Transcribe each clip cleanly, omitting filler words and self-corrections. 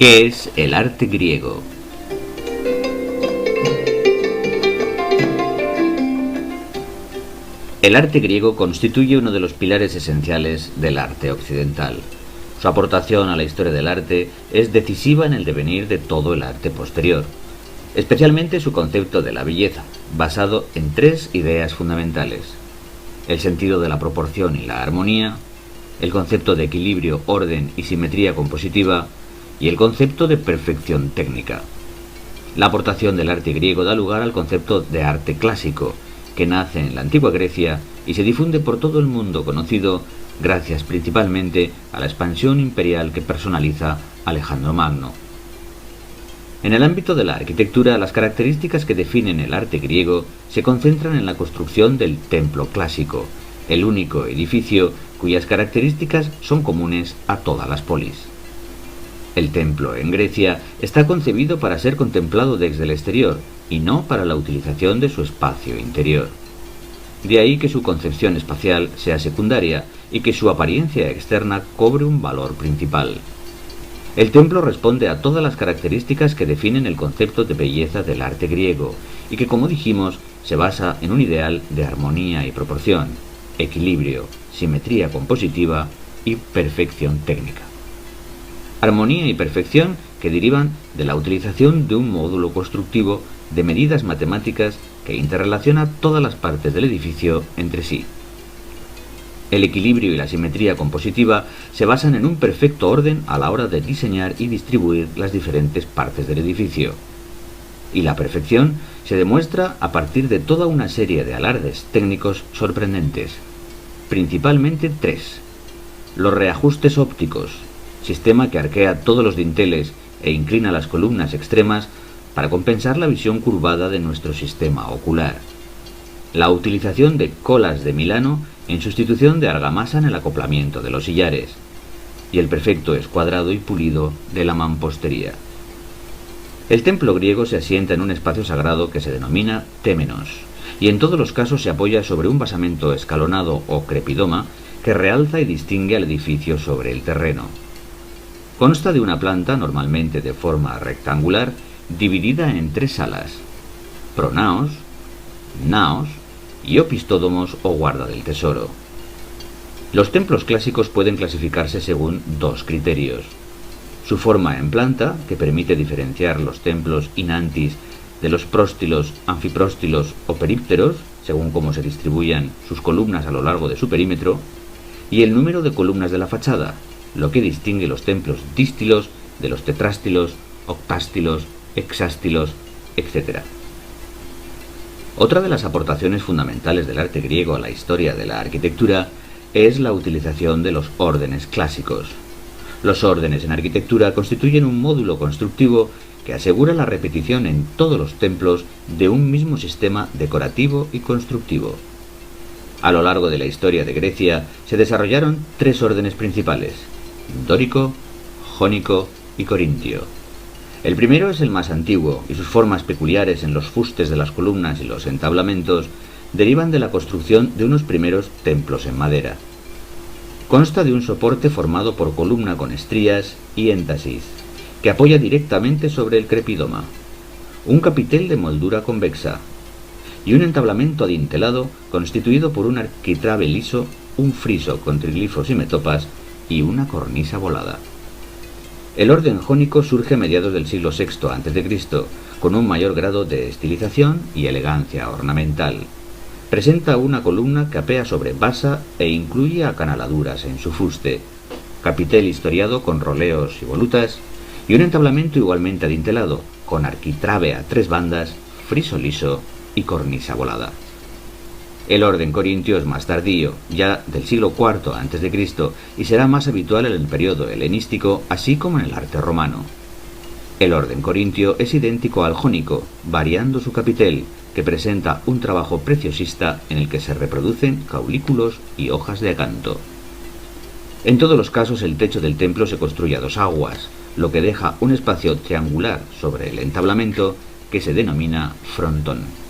¿Qué es el arte griego? El arte griego constituye uno de los pilares esenciales del arte occidental. Su aportación a la historia del arte es decisiva en el devenir de todo el arte posterior, especialmente su concepto de la belleza, basado en tres ideas fundamentales: el sentido de la proporción y la armonía, el concepto de equilibrio, orden y simetría compositiva, y el concepto de perfección técnica. La aportación del arte griego da lugar al concepto de arte clásico, que nace en la antigua Grecia y se difunde por todo el mundo conocido gracias principalmente a la expansión imperial que personaliza Alejandro Magno. En el ámbito de la arquitectura, las características que definen el arte griego se concentran en la construcción del templo clásico, el único edificio cuyas características son comunes a todas las polis. El templo en Grecia está concebido para ser contemplado desde el exterior y no para la utilización de su espacio interior. De ahí que su concepción espacial sea secundaria y que su apariencia externa cobre un valor principal. El templo responde a todas las características que definen el concepto de belleza del arte griego y que, como dijimos, se basa en un ideal de armonía y proporción, equilibrio, simetría compositiva y perfección técnica. Armonía y perfección que derivan de la utilización de un módulo constructivo de medidas matemáticas que interrelaciona todas las partes del edificio entre sí. El equilibrio y la simetría compositiva se basan en un perfecto orden a la hora de diseñar y distribuir las diferentes partes del edificio. Y la perfección se demuestra a partir de toda una serie de alardes técnicos sorprendentes, principalmente tres: los reajustes ópticos, sistema que arquea todos los dinteles e inclina las columnas extremas para compensar la visión curvada de nuestro sistema ocular; la utilización de colas de Milano en sustitución de argamasa en el acoplamiento de los sillares; y el perfecto escuadrado y pulido de la mampostería. El templo griego se asienta en un espacio sagrado que se denomina témenos, y en todos los casos se apoya sobre un basamento escalonado o crepidoma que realza y distingue al edificio sobre el terreno. Consta de una planta, normalmente de forma rectangular, dividida en tres salas: pronaos, naos y opistódomos o guarda del tesoro. Los templos clásicos pueden clasificarse según dos criterios: su forma en planta, que permite diferenciar los templos inantis de los próstilos, anfipróstilos o perípteros, según cómo se distribuyan sus columnas a lo largo de su perímetro; y el número de columnas de la fachada, lo que distingue los templos dístilos de los tetrástilos, octástilos, hexástilos, etc. Otra de las aportaciones fundamentales del arte griego a la historia de la arquitectura es la utilización de los órdenes clásicos. Los órdenes en arquitectura constituyen un módulo constructivo que asegura la repetición en todos los templos de un mismo sistema decorativo y constructivo. A lo largo de la historia de Grecia se desarrollaron tres órdenes principales: dórico, jónico y corintio. El primero es el más antiguo, y sus formas peculiares en los fustes de las columnas y los entablamentos derivan de la construcción de unos primeros templos en madera. Consta de un soporte formado por columna con estrías y éntasis, que apoya directamente sobre el crepidoma, un capitel de moldura convexa y un entablamento adintelado constituido por un arquitrabe liso, un friso con triglifos y metopas y una cornisa volada. El orden jónico surge a mediados del siglo VI a.C., con un mayor grado de estilización y elegancia ornamental. Presenta una columna que apea sobre basa e incluye acanaladuras en su fuste, capitel historiado con roleos y volutas, y un entablamento igualmente adintelado, con arquitrabe a tres bandas, friso liso y cornisa volada. El orden corintio es más tardío, ya del siglo IV a.C., y será más habitual en el periodo helenístico, así como en el arte romano. El orden corintio es idéntico al jónico, variando su capitel, que presenta un trabajo preciosista en el que se reproducen caulículos y hojas de acanto. En todos los casos el techo del templo se construye a dos aguas, lo que deja un espacio triangular sobre el entablamento que se denomina frontón.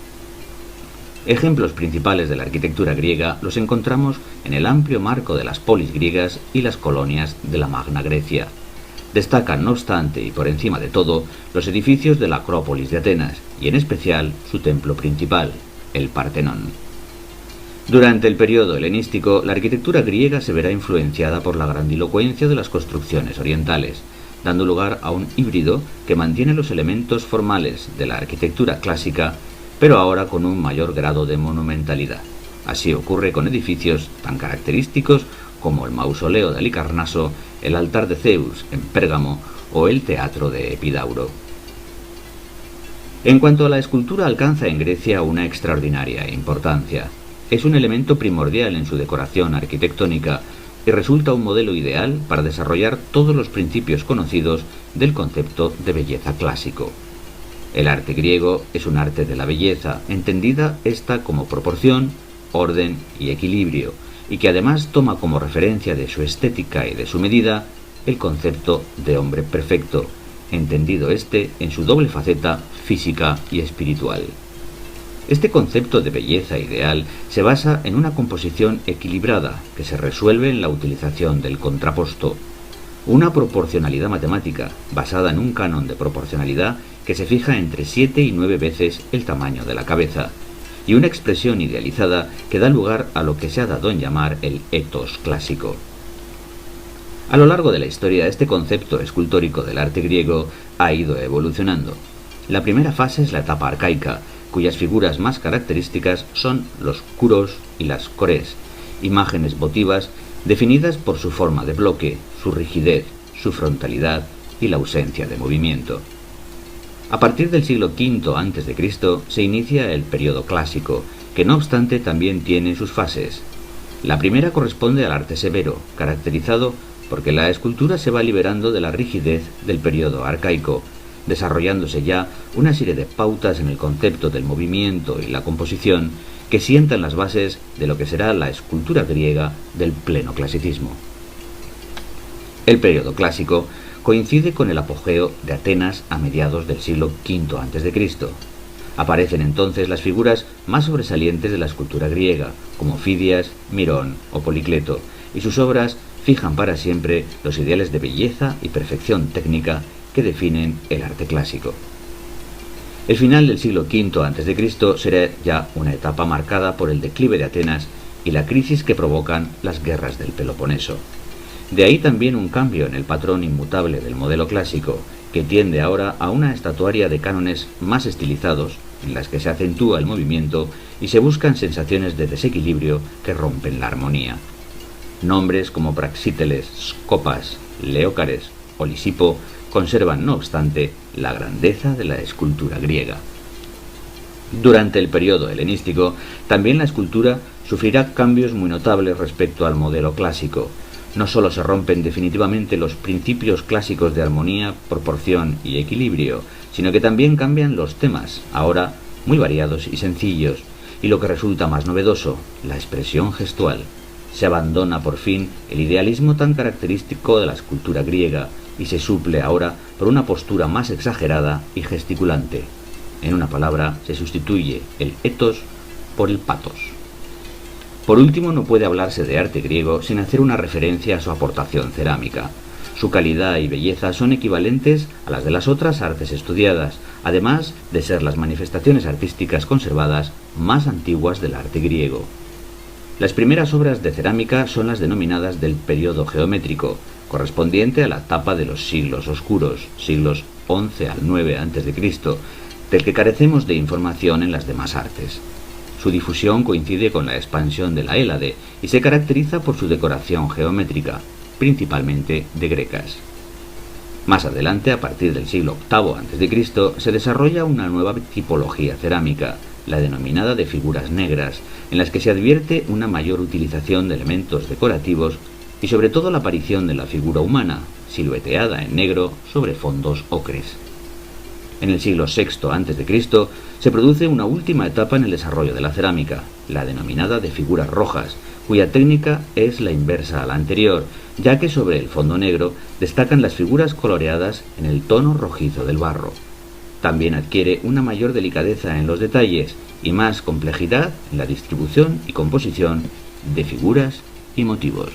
Ejemplos principales de la arquitectura griega los encontramos en el amplio marco de las polis griegas y las colonias de la Magna Grecia, Destacan, no obstante, y por encima de todo, los edificios de la Acrópolis de Atenas, y en especial su templo principal, el Partenón. Durante el periodo helenístico, la arquitectura griega se verá influenciada por la grandilocuencia de las construcciones orientales, dando lugar a un híbrido que mantiene los elementos formales de la arquitectura clásica, pero ahora con un mayor grado de monumentalidad. Así ocurre con edificios tan característicos como el mausoleo de Halicarnaso, el altar de Zeus en Pérgamo o el teatro de Epidauro. En cuanto a la escultura, alcanza en Grecia una extraordinaria importancia. Es un elemento primordial en su decoración arquitectónica y resulta un modelo ideal para desarrollar todos los principios conocidos del concepto de belleza clásico. El arte griego es un arte de la belleza, entendida esta como proporción, orden y equilibrio, y que además toma como referencia de su estética y de su medida el concepto de hombre perfecto, entendido este en su doble faceta física y espiritual. Este concepto de belleza ideal se basa en una composición equilibrada que se resuelve en la utilización del contraposto, una proporcionalidad matemática basada en un canon de proporcionalidad que se fija entre 7 y 9 veces el tamaño de la cabeza, y una expresión idealizada que da lugar a lo que se ha dado en llamar el etos clásico. A lo largo de la historia, este concepto escultórico del arte griego ha ido evolucionando. La primera fase es la etapa arcaica, cuyas figuras más características son los kuros y las kores, imágenes votivas definidas por su forma de bloque, su rigidez, su frontalidad y la ausencia de movimiento. A partir del siglo V a.C. se inicia el periodo clásico, que no obstante también tiene sus fases. La primera corresponde al arte severo, caracterizado porque la escultura se va liberando de la rigidez del periodo arcaico, desarrollándose ya una serie de pautas en el concepto del movimiento y la composición que sientan las bases de lo que será la escultura griega del pleno clasicismo. El periodo clásico coincide con el apogeo de Atenas a mediados del siglo V a.C. Aparecen entonces las figuras más sobresalientes de la escultura griega, como Fidias, Mirón o Policleto, y sus obras fijan para siempre los ideales de belleza y perfección técnica que definen el arte clásico. El final del siglo V a.C. será ya una etapa marcada por el declive de Atenas y la crisis que provocan las guerras del Peloponeso. De ahí también un cambio en el patrón inmutable del modelo clásico, que tiende ahora a una estatuaria de cánones más estilizados, en las que se acentúa el movimiento y se buscan sensaciones de desequilibrio que rompen la armonía. Nombres como Praxíteles, Scopas, Leócares o Lisipo conservan, no obstante, la grandeza de la escultura griega. Durante el periodo helenístico, también la escultura sufrirá cambios muy notables respecto al modelo clásico. No solo se rompen definitivamente los principios clásicos de armonía, proporción y equilibrio, sino que también cambian los temas, ahora muy variados y sencillos, y lo que resulta más novedoso, la expresión gestual. Se abandona por fin el idealismo tan característico de la escultura griega y se suple ahora por una postura más exagerada y gesticulante. En una palabra, se sustituye el ethos por el pathos. Por último, no puede hablarse de arte griego sin hacer una referencia a su aportación cerámica. Su calidad y belleza son equivalentes a las de las otras artes estudiadas, además de ser las manifestaciones artísticas conservadas más antiguas del arte griego. Las primeras obras de cerámica son las denominadas del período geométrico, correspondiente a la etapa de los siglos oscuros, siglos XI al IX a.C., del que carecemos de información en las demás artes. Su difusión coincide con la expansión de la Hélade y se caracteriza por su decoración geométrica, principalmente de grecas. Más adelante, a partir del siglo VIII a.C., se desarrolla una nueva tipología cerámica, la denominada de figuras negras, en las que se advierte una mayor utilización de elementos decorativos y sobre todo la aparición de la figura humana, silueteada en negro sobre fondos ocres. En el siglo VI a.C. se produce una última etapa en el desarrollo de la cerámica, la denominada de figuras rojas, cuya técnica es la inversa a la anterior, ya que sobre el fondo negro destacan las figuras coloreadas en el tono rojizo del barro. También adquiere una mayor delicadeza en los detalles y más complejidad en la distribución y composición de figuras y motivos.